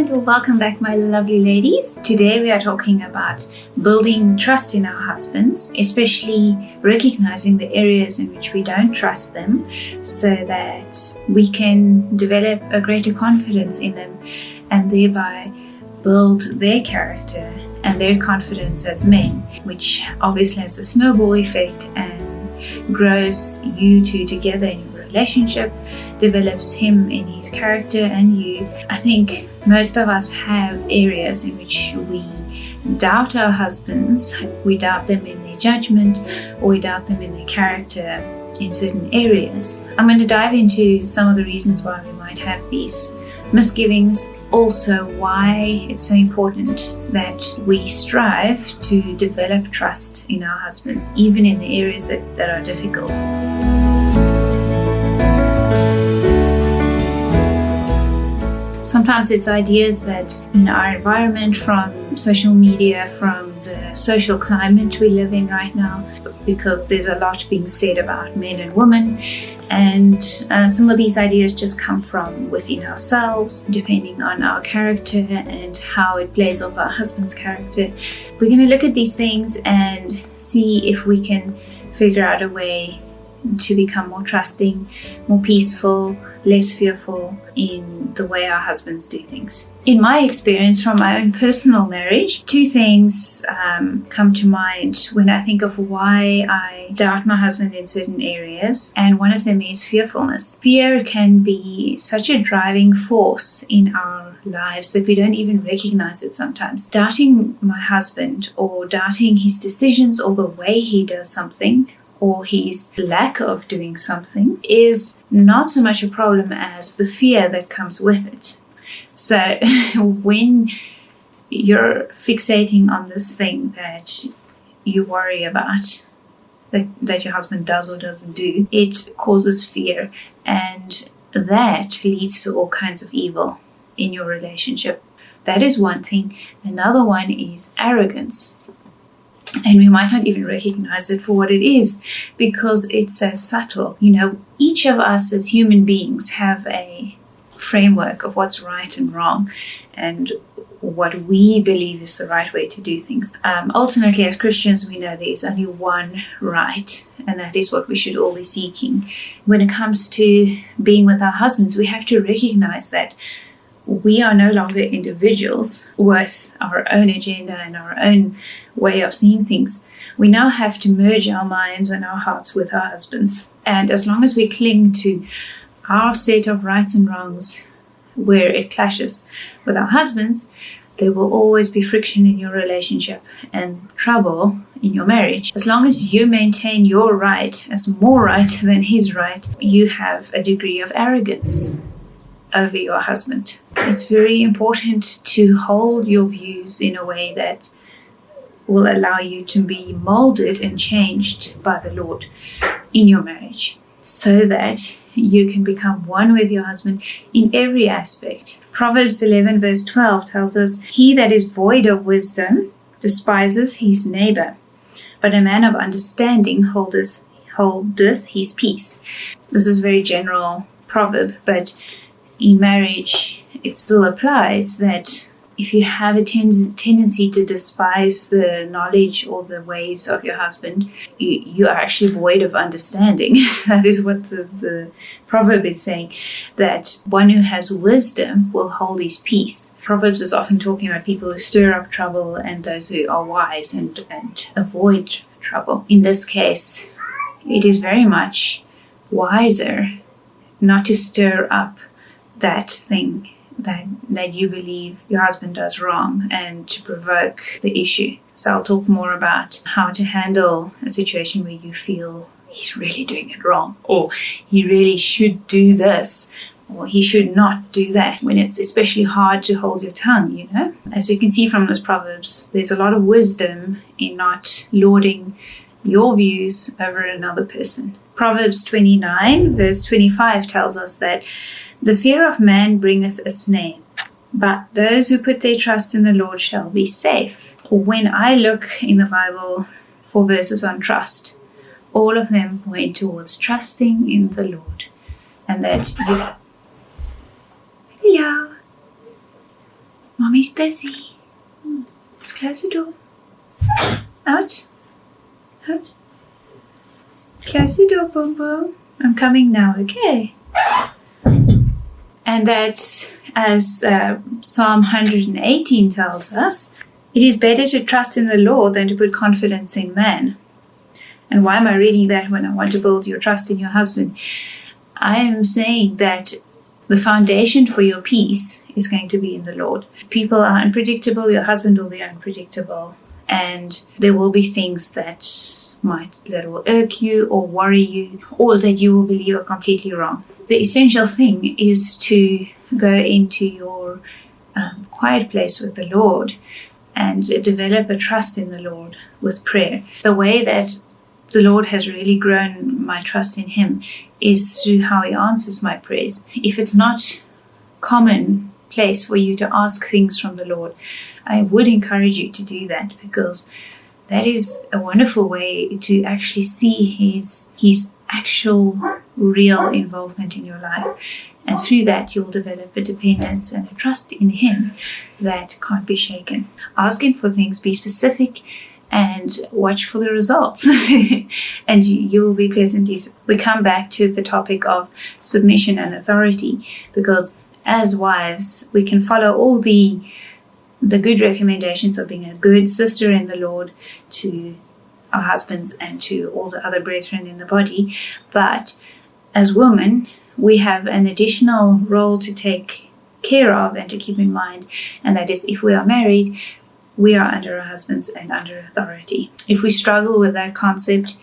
and welcome back, my lovely ladies. Today we are talking about building trust in our husbands, especially recognizing the areas in which we don't trust them so that we can develop a greater confidence in them and thereby build their character and their confidence as men, which obviously has a snowball effect and grows you two together in your relationship, develops him in his character and you. I think most of us have areas in which we doubt our husbands. We doubt them in their judgment, or we doubt them in their character in certain areas. I'm going to dive into some of the reasons why we might have these misgivings, also why it's so important that we strive to develop trust in our husbands, even in the areas that are difficult. Sometimes it's ideas that in our environment, from social media, from the social climate we live in right now, because there's a lot being said about men and women, and some of these ideas just come from within ourselves, depending on our character and how it plays off our husband's character. We're going to look at these things and see if we can figure out a way to become more trusting, more peaceful, less fearful in the way our husbands do things. In my experience from my own personal marriage, two things come to mind when I think of why I doubt my husband in certain areas, and one of them is fearfulness. Fear can be such a driving force in our lives that we don't even recognize it sometimes. Doubting my husband, or doubting his decisions, or the way he does something, or his lack of doing something, is not so much a problem as the fear that comes with it. So when you're fixating on this thing that you worry about, that your husband does or doesn't do, it causes fear, and that leads to all kinds of evil in your relationship. That is one thing. Another one is arrogance. And we might not even recognize it for what it is because it's so subtle. You know, each of us as human beings have a framework of what's right and wrong and what we believe is the right way to do things. Ultimately, as Christians, we know there is only one right, and that is what we should all be seeking. When it comes to being with our husbands, we have to recognize that we are no longer individuals with our own agenda and our own way of seeing things. We now have to merge our minds and our hearts with our husbands. And as long as we cling to our set of rights and wrongs where it clashes with our husbands, there will always be friction in your relationship and trouble in your marriage. As long as you maintain your right as more right than his right, you have a degree of arrogance over your husband. It's very important to hold your views in a way that will allow you to be molded and changed by the Lord in your marriage, so that you can become one with your husband in every aspect. Proverbs 11 verse 12 tells us, "He that is void of wisdom despises his neighbor, but a man of understanding holdeth his peace." This is a very general proverb, but in marriage, it still applies that if you have a tendency to despise the knowledge or the ways of your husband, you are actually void of understanding. That is what the proverb is saying, that one who has wisdom will hold his peace. Proverbs is often talking about people who stir up trouble and those who are wise and avoid trouble. In this case, it is very much wiser not to stir up that thing that you believe your husband does wrong and to provoke the issue. So I'll talk more about how to handle a situation where you feel he's really doing it wrong, or he really should do this, or he should not do that, when it's especially hard to hold your tongue, you know. As we can see from this Proverbs, there's a lot of wisdom in not lording your views over another person. Proverbs 29 verse 25 tells us that the fear of man bringeth a snare, but those who put their trust in the Lord shall be safe. When I look in the Bible for verses on trust, all of them point towards trusting in the Lord, and that you... Hello. Mommy's busy. Let's close the door. Out. Out. Close the door, Boom Boom. I'm coming now, okay? And that's, as Psalm 118 tells us, it is better to trust in the Lord than to put confidence in man. And why am I reading that when I want to build your trust in your husband? I am saying that the foundation for your peace is going to be in the Lord. People are unpredictable, your husband will be unpredictable, and there will be things that will irk you or worry you, or that you will believe are completely wrong. The essential thing is to go into your quiet place with the Lord and develop a trust in the Lord with prayer. The way that the Lord has really grown my trust in Him is through how He answers my prayers. If it's not commonplace for you to ask things from the Lord, I would encourage you to do that, because that is a wonderful way to actually see His actual real involvement in your life. And through that, you'll develop a dependence and a trust in Him that can't be shaken. Ask Him for things, be specific, and watch for the results. And you will be pleasantly. We come back to the topic of submission and authority, because as wives, we can follow all the good recommendations of being a good sister in the Lord to our husbands and to all the other brethren in the body. But as women, we have an additional role to take care of and to keep in mind, and that is, if we are married, we are under our husbands and under authority. If we struggle with that concept,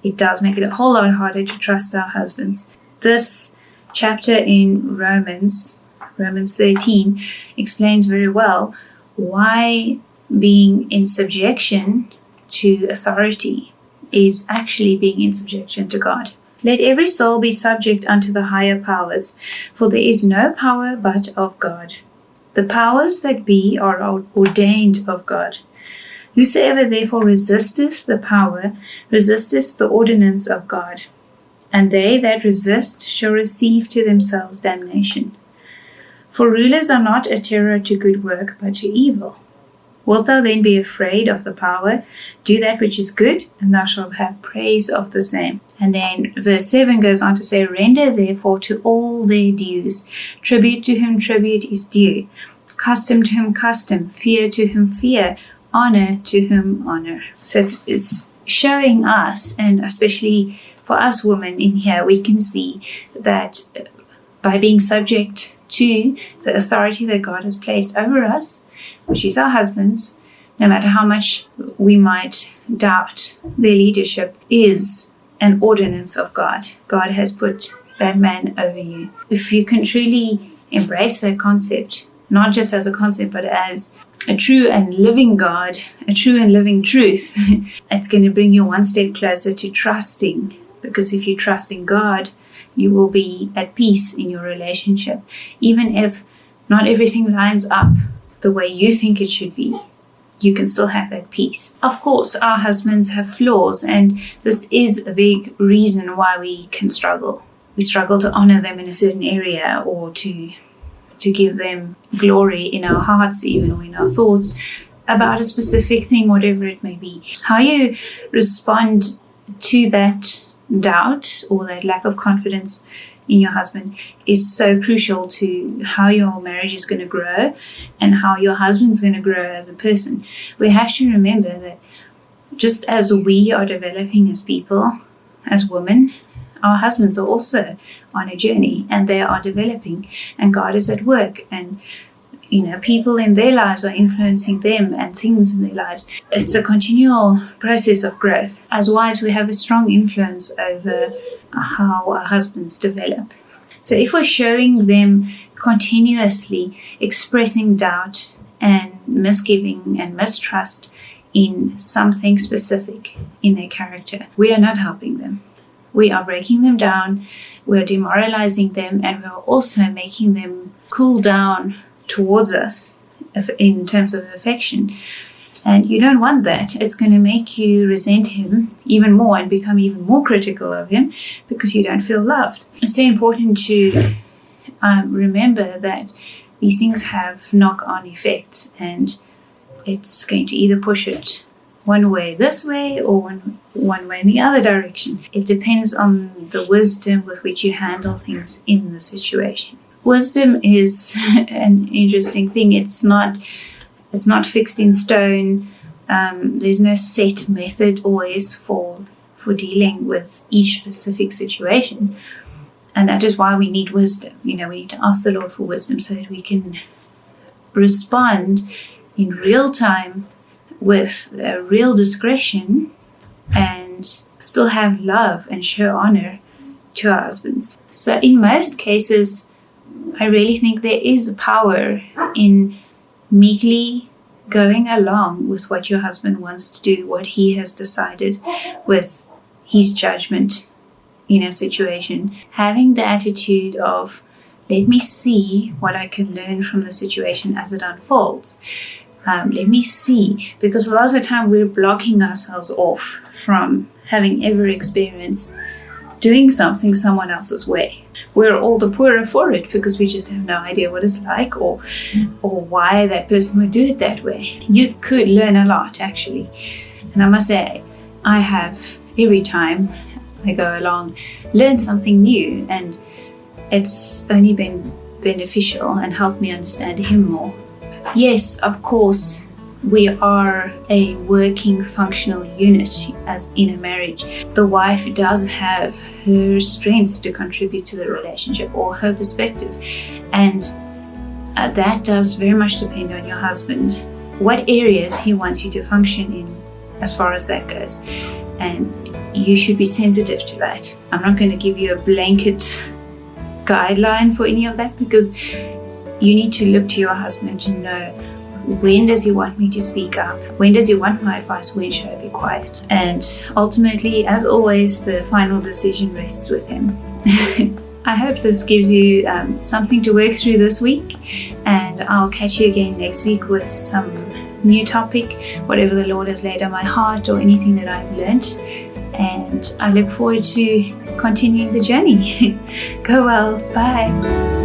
it does make it a whole lot harder to trust our husbands. This chapter in Romans 13, explains very well why being in subjection to authority is actually being in subjection to God. Let every soul be subject unto the higher powers, for there is no power but of God. The powers that be are ordained of God. Whosoever therefore resisteth the power, resisteth the ordinance of God. And they that resist shall receive to themselves damnation. For rulers are not a terror to good work, but to evil. Wilt thou then be afraid of the power? Do that which is good, and thou shalt have praise of the same. And then verse 7 goes on to say, Render therefore to all their dues. Tribute to whom tribute is due. Custom to whom custom. Fear to whom fear. Honor to whom honor. So it's showing us, and especially for us women in here, we can see that by being subject to the authority that God has placed over us, which is our husbands, no matter how much we might doubt their leadership, is an ordinance of God. God has put that man over you. If you can truly embrace that concept, not just as a concept, but as a true and living God, a true and living truth, it's going to bring you one step closer to trusting. Because if you trust in God, you will be at peace in your relationship. Even if not everything lines up the way you think it should be, you can still have that peace. Of course, our husbands have flaws, and this is a big reason why we can struggle. We struggle to honor them in a certain area, or to give them glory in our hearts, even, or in our thoughts about a specific thing, whatever it may be. How you respond to that doubt or that lack of confidence in your husband is so crucial to how your marriage is going to grow and how your husband's going to grow as a person. We have to remember that just as we are developing as people, as women, our husbands are also on a journey, and they are developing, and God is at work, and people in their lives are influencing them, and things in their lives. It's a continual process of growth. As wives, we have a strong influence over how our husbands develop. So if we're showing them continuously expressing doubt and misgiving and mistrust in something specific in their character, we are not helping them. We are breaking them down, we're demoralizing them, and we're also making them cool down towards us in terms of affection. And you don't want that. It's going to make you resent him even more and become even more critical of him because you don't feel loved. It's so important to remember that these things have knock-on effects, and it's going to either push it one way this way or one way in the other direction. It depends on the wisdom with which you handle things in the situation. Wisdom is an interesting thing. It's not fixed in stone. There's no set method always for dealing with each specific situation. And that is why we need wisdom. We need to ask the Lord for wisdom so that we can respond in real time with real discretion and still have love and show honor to our husbands. So in most cases, I really think there is a power in meekly going along with what your husband wants to do, what he has decided with his judgment in a situation. Having the attitude of, let me see what I can learn from the situation as it unfolds. Let me see, because a lot of the time we're blocking ourselves off from having ever experienced doing something someone else's way. We're all the poorer for it because we just have no idea what it's like or why that person would do it that way. You could learn a lot, actually. And I must say, I have, every time I go along, learned something new, and it's only been beneficial and helped me understand him more. Yes, of course, we are a working, functional unit as in a marriage. The wife does have her strengths to contribute to the relationship or her perspective. And that does very much depend on your husband, what areas he wants you to function in as far as that goes. And you should be sensitive to that. I'm not going to give you a blanket guideline for any of that, because you need to look to your husband to know, when does he want me to speak up? When does he want my advice? When should I be quiet? And ultimately, as always, the final decision rests with him. I hope this gives you something to work through this week, and I'll catch you again next week with some new topic, whatever the Lord has laid on my heart or anything that I've learnt. And I look forward to continuing the journey. Go well. Bye.